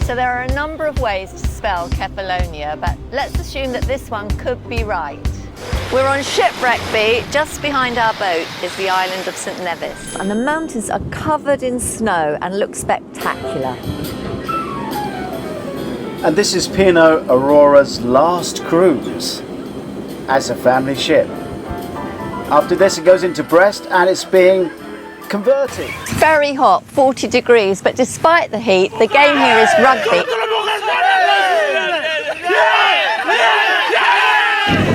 So there are a number of ways to spell Kefalonia, but let's assume that this one could be right. We're on Shipwreck Beach. Just behind our boat is the island of St Nevis. And the mountains are covered in snow and look spectacular. And this is P&O Aurora's last cruise as a family ship. After this it goes into Brest and it's being converted. It's very hot, 40 degrees, but despite the heat, the game here is rugby.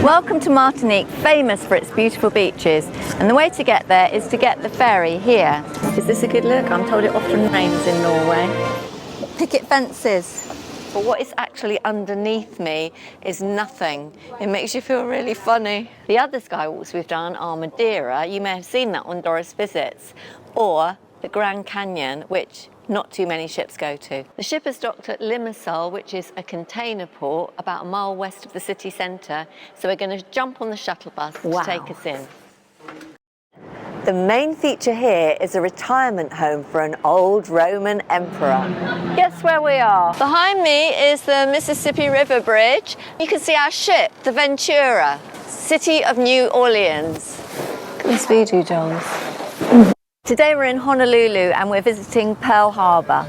Welcome to Martinique, famous for its beautiful beaches. And the way to get there is to get the ferry here. Is this a good look? I'm told it often rains in Norway. Picket fences. But what is actually underneath me is nothing. It makes you feel really funny. The other skywalks we've done are Madeira. You may have seen that on Doris Visits. Or the Grand Canyon, which not too many ships go to. The ship is docked at Limassol, which is a container port about a mile west of the city centre. So we're going to jump on the shuttle bus to take us in. The main feature here is a retirement home for an old Roman emperor. Guess where we are? Behind me is the Mississippi River Bridge. You can see our ship, the Ventura, City of New Orleans. Look at these voodoo dolls. Today we're in Honolulu and we're visiting Pearl Harbor.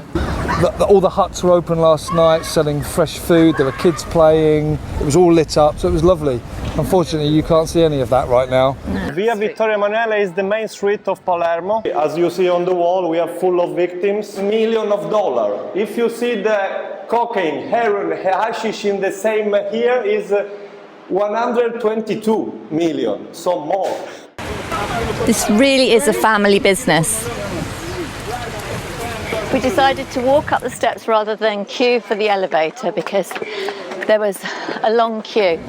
All the huts were open last night, selling fresh food. There were kids playing. It was all lit up, so it was lovely. Unfortunately, you can't see any of that right now. Via Vittorio Emanuele is the main street of Palermo. As you see on the wall, we are full of victims. $millions. If you see the cocaine, heroin, hashish in the same here is 122 million, so more. This really is a family business. We decided to walk up the steps rather than queue for the elevator because there was a long queue.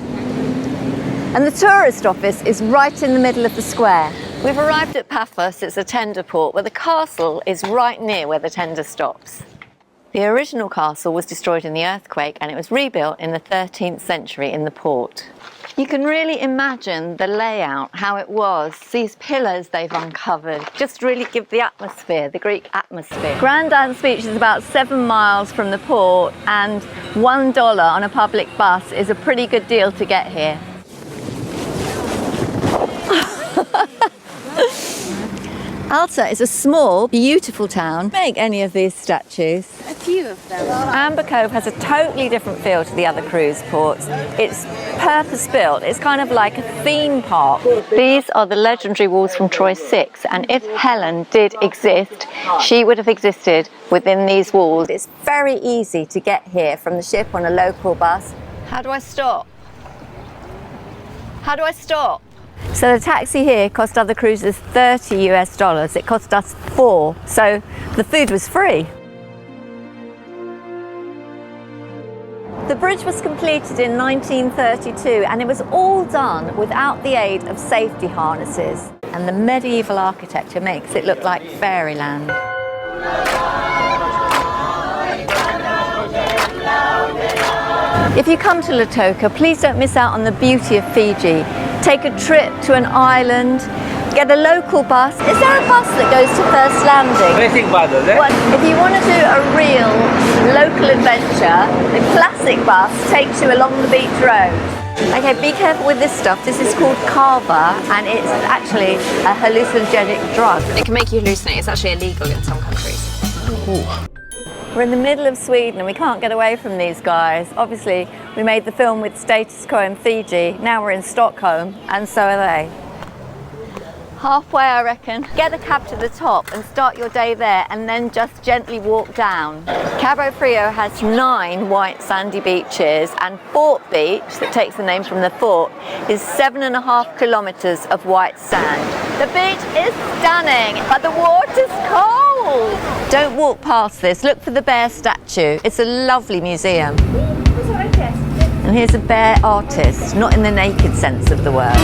And the tourist office is right in the middle of the square. We've arrived at Paphos. It's a tender port where the castle is right near where the tender stops. The original castle was destroyed in the earthquake and it was rebuilt in the 13th century in the port. You can really imagine the layout, how it was. These pillars they've uncovered just really give the atmosphere, the Greek atmosphere. Grand Anse Beach is about 7 miles from the port and $1 on a public bus is a pretty good deal to get here. Alta is a small, beautiful town. Make any of these statues. A few of them. Amber Cove has a totally different feel to the other cruise ports. It's purpose-built. It's kind of like a theme park. These are the legendary walls from Troy 6, and if Helen did exist, she would have existed within these walls. It's very easy to get here from the ship on a local bus. How do I stop? How do I stop? So the taxi here cost other cruisers $30 US. It cost us $4, so the food was free. The bridge was completed in 1932 and it was all done without the aid of safety harnesses. And the medieval architecture makes it look like fairyland. If you come to Lautoka, please don't miss out on the beauty of Fiji. Take a trip to an island, get a local bus. Is there a bus that goes to First Landing? Well, if you want to do a real local adventure, the classic bus takes you along the beach road. Okay, be careful with this stuff. This is called kava and it's actually a hallucinogenic drug. It can make you hallucinate. It's actually illegal in some countries. Ooh. We're in the middle of Sweden and we can't get away from these guys. Obviously, we made the film with status quo in Fiji. Now we're in Stockholm, and so are they. Halfway, I reckon. Get a cab to the top and start your day there, and then just gently walk down. Cabo Frio has 9 white sandy beaches, and Fort Beach, that takes the name from the fort, is 7.5 kilometres of white sand. The beach is stunning, but the water's cold. Don't walk past this. Look for the bear statue. It's a lovely museum. And here's a bear artist, not in the naked sense of the word.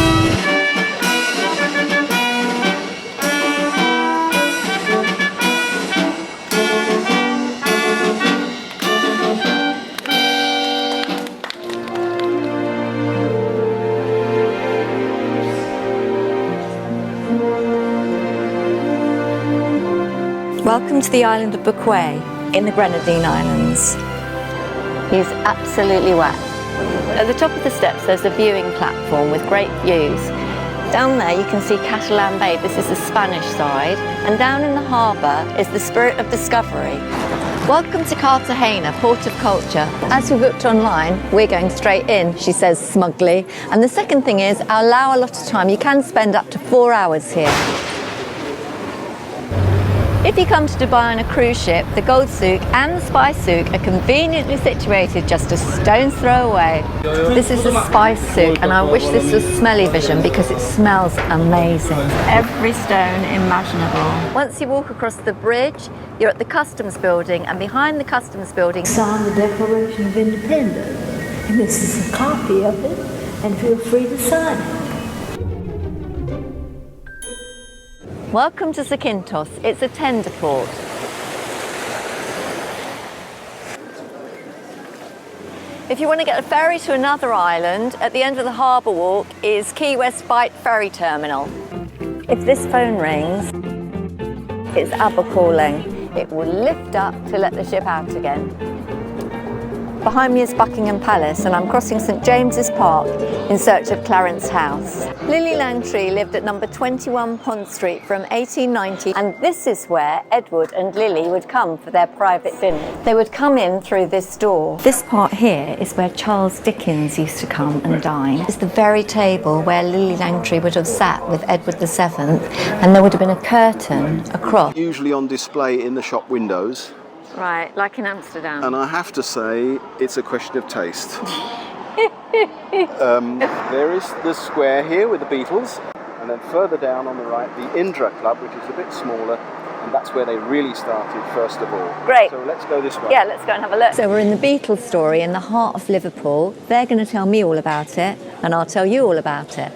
Welcome to the island of Bouquet in the Grenadine Islands. He's absolutely wet. At the top of the steps there's a viewing platform with great views. Down there you can see Catalan Bay, this is the Spanish side, and down in the harbour is the Spirit of Discovery. Welcome to Cartagena, port of culture. As we booked online, we're going straight in, she says smugly. And the second thing is, I'll allow a lot of time. You can spend up to 4 hours here. If you come to Dubai on a cruise ship, the Gold Souk and the Spice Souk are conveniently situated just a stone's throw away. This is the Spice Souk, and I wish this was smelly vision because it smells amazing. Every stone imaginable. Once you walk across the bridge, you're at the Customs building, and behind the Customs building, Signed the Declaration of Independence, and this is a copy of it, and feel free to sign it. welcome to Zakynthos. It's a tender port. If you want to get a ferry to another island, at the end of the harbour walk is Key West Bight Ferry Terminal. If this phone rings, it's ABBA calling. It will lift up to let the ship out again. Behind me is Buckingham Palace, and I'm crossing St James's Park in search of Clarence House. Lily Langtry lived at number 21 Pont Street from 1890, and this is where Edward and Lily would come for their private dinners. They would come in through this door. This part here is where Charles Dickens used to come and dine. It's the very table where Lily Langtry would have sat with Edward VII, and there would have been a curtain across. Usually on display in the shop windows. Right, like in Amsterdam. And I have to say, it's a question of taste. There is the square here with the Beatles, and then further down on the right, the Indra Club, which is a bit smaller, and that's where they really started first of all. Great. So let's go this way. Yeah, let's go and have a look. So we're in the Beatles story in the heart of Liverpool. They're going to tell me all about it, and I'll tell you all about it.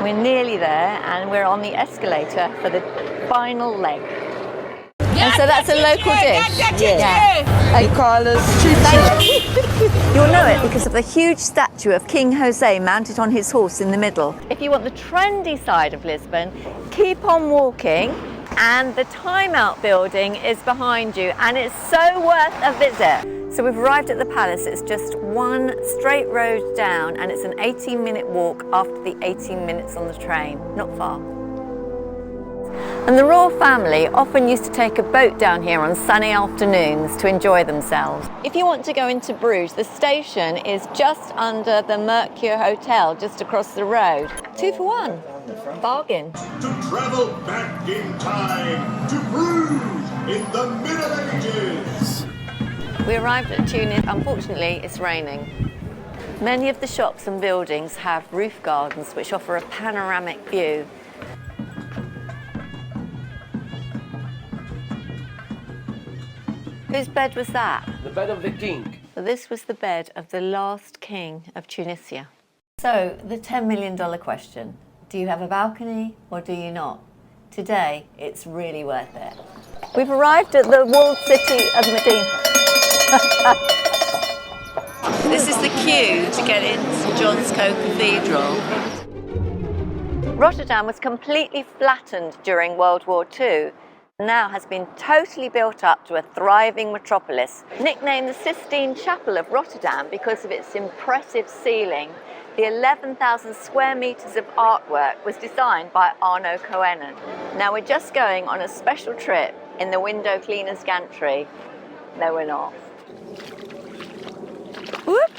We're nearly there, and we're on the escalator for the final leg. And so that's a local dish. Yeah. We call it You'll know it because of the huge statue of King Jose mounted on his horse in the middle. If you want the trendy side of Lisbon, keep on walking, and the Time Out building is behind you, and it's so worth a visit. So we've arrived at the palace. It's just one straight road down, and it's an 18-minute walk after the 18 minutes on the train. Not far. And the royal family often used to take a boat down here on sunny afternoons to enjoy themselves. If you want to go into Bruges, the station is just under the Mercure Hotel, just across the road. 2 for 1. Bargain. To travel back in time to Bruges in the Middle Ages. We arrived at Tunis. Unfortunately, it's raining. Many of the shops and buildings have roof gardens which offer a panoramic view. Whose bed was that? the bed of the king. Well, this was the bed of the last king of Tunisia. So, the $10 million question. Do you have a balcony or do you not? Today, it's really worth it. We've arrived at the walled city of Medina. This is the queue to get into St John's Cathedral. Rotterdam was completely flattened during World War II. Now has been totally built up to a thriving metropolis. Nicknamed the Sistine Chapel of Rotterdam because of its impressive ceiling, the 11,000 square metres of artwork was designed by Arno Coenen. Now we're just going on a special trip in the window cleaner's gantry. No, we're not. Whoop.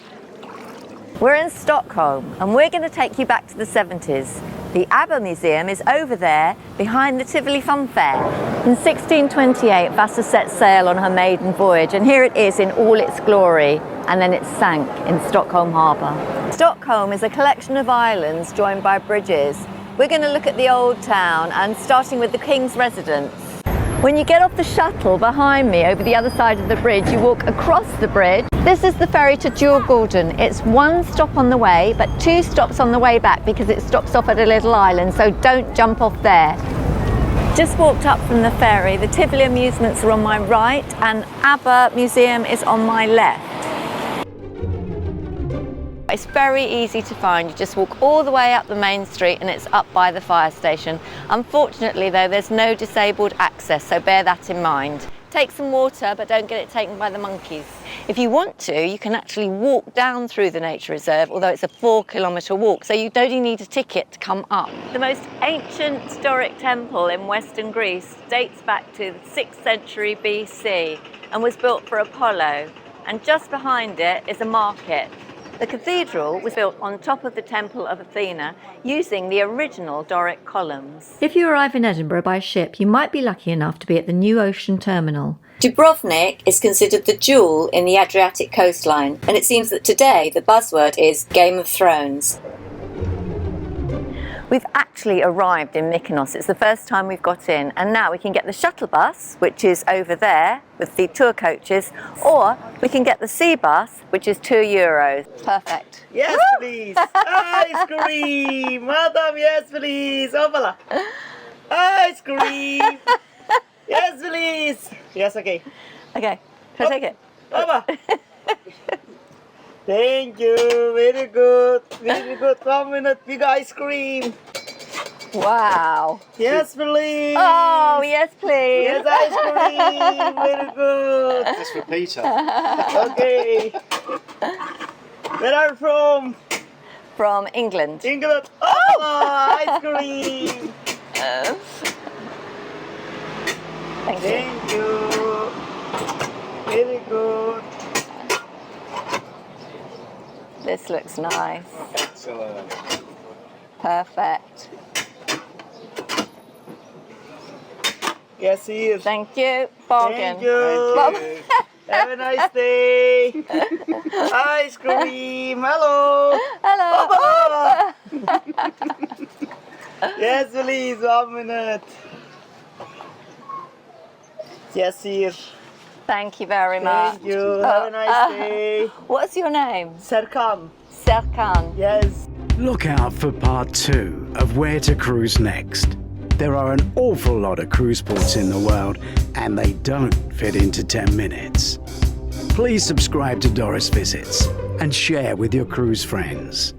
We're in Stockholm, and we're going to take you back to the 70s. The ABBA Museum is over there, behind the Tivoli Fun Fair. In 1628, Vasa set sail on her maiden voyage, and here it is in all its glory, and then it sank in Stockholm Harbour. Stockholm is a collection of islands joined by bridges. We're going to look at the old town, and starting with the King's residence. When you get off the shuttle behind me over the other side of the bridge, you walk across the bridge. This is the ferry to Djurgården. It's 1 stop on the way, but 2 stops on the way back because it stops off at a little island, so don't jump off there. Just walked up from the ferry. The Tivoli amusements are on my right, and ABBA Museum is on my left. It's very easy to find. You just walk all the way up the main street and it's up by the fire station. Unfortunately though, there's no disabled access, so bear that in mind. Take some water, but don't get it taken by the monkeys. If you want to, you can actually walk down through the nature reserve, although it's a 4-kilometre walk, so you don't even need a ticket to come up. The most ancient Doric temple in Western Greece dates back to the 6th century BC and was built for Apollo. And just behind it is a market. The cathedral was built on top of the Temple of Athena using the original Doric columns. If you arrive in Edinburgh by ship, you might be lucky enough to be at the New Ocean Terminal. Dubrovnik is considered the jewel in the Adriatic coastline, and it seems that today the buzzword is Game of Thrones. We've actually arrived in Mykonos. It's the first time we've got in, and now we can get the shuttle bus, which is over there with the tour coaches, or we can get the sea bus, which is €2. Perfect. Yes, please. Ice cream. Madam, yes, please. Opala. Ice cream. Yes, please. Yes, okay. Okay, can I take it? Opa. Thank you. Very good. Very good. 1 minute. Big ice cream. Wow. Yes, please. Oh, yes, please. Yes, ice cream. Very good. That's for Peter. Okay. Where are you from? From England. England. Oh, ice cream. Thank you. Thank you. Very good. This looks nice. Excellent. Perfect. Yes, here. Thank you. Bargain. Thank you. Have a nice day. Ice cream. Hello. Hello. Yes, please. 1 minute. Yes, here. Thank you very much. Thank you. Have a nice day. What's your name? Serkan. Serkan. Yes. Look out for part 2 of Where to Cruise Next. There are an awful lot of cruise ports in the world, and they don't fit into 10 minutes. Please subscribe to Doris Visits and share with your cruise friends.